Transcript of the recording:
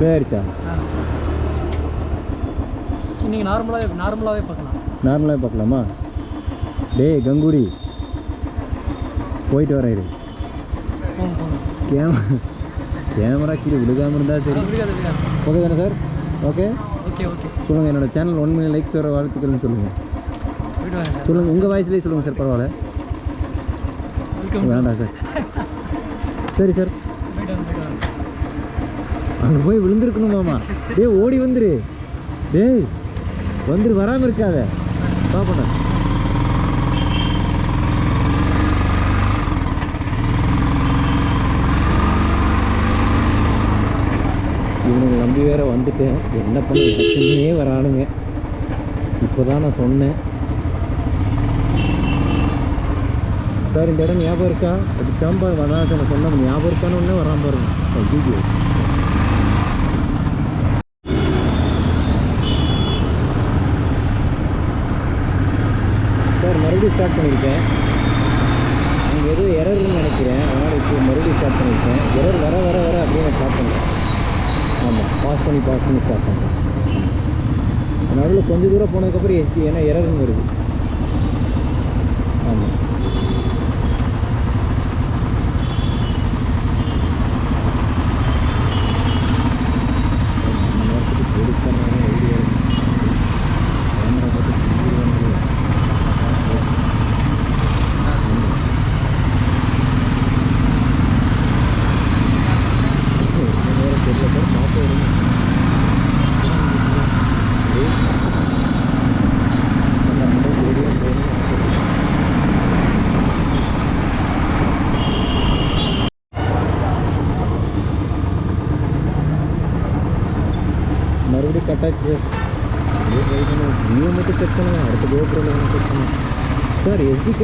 போயிடுச்சா? நீங்கள் நார்மலாகவே பார்க்கலாம். நார்மலாகவே பார்க்கலாமா? டேய் கங்குடி போயிட்டு வரேன் இரு. கேமரா கீழே விழுகாமல் இருந்தால் சரி. ஓகே தானே சார்? ஓகே ஓகே ஓகே சொல்லுங்கள். என்னோடய சேனல் 1 million லைக்ஸ் வர வாழ்த்துக்கள்னு சொல்லுங்கள். சொல்லுங்கள், உங்கள் வாய்ஸ்லேயே சொல்லுங்கள் சார். பரவாயில்ல, வேண்டாம் சார். சரி சார், அங்கே போய் விழுந்துருக்கணுமாம்மா? டேய் ஓடி வந்துரு. டேய் வந்துரு, வராமல் இருக்காத. பாப்பண்ணா இவனுங்க நம்பி வேற வந்துட்டேன். என்ன பண்ண, எனக்குன்னே வரானுங்க. இப்போ தான் நான் சொன்னேன் சார் இந்த இடம் ஞாபகம் இருக்கா? அது சாம்பார் வராது நான் சொன்னேன். ஞாபகம் இருக்கான்னு ஒன்றே வராமல் பாருங்க. ஐயோ சார், மறுபடியும் ஸ்டார்ட் பண்ணியிருக்கேன். அங்கே எதுவும் எரர்னு நினைக்கிறேன். அதனால் இப்போ மறுபடியும் ஸ்டார்ட் பண்ணியிருக்கேன். எரர் வர வர வர அப்படியே நான் ஸ்டார்ட் பண்ணுறேன். ஆமாம், பாஸ் பண்ணி ஸ்டார்ட் பண்ணுறேன். நடுவில் கொஞ்சம் தூரம் போனதுக்கப்புறம் எஸ்டி ஏன்னா எரர்னு வருது. ஆமாம், மறுபடியும் கட்டாச்சு சார். ட்ரை பண்ணணும். ஜியோ மட்டும் செக் பண்ணுங்கள். அடுத்த கோபுரம் செக் பண்ணுங்கள் சார். SD card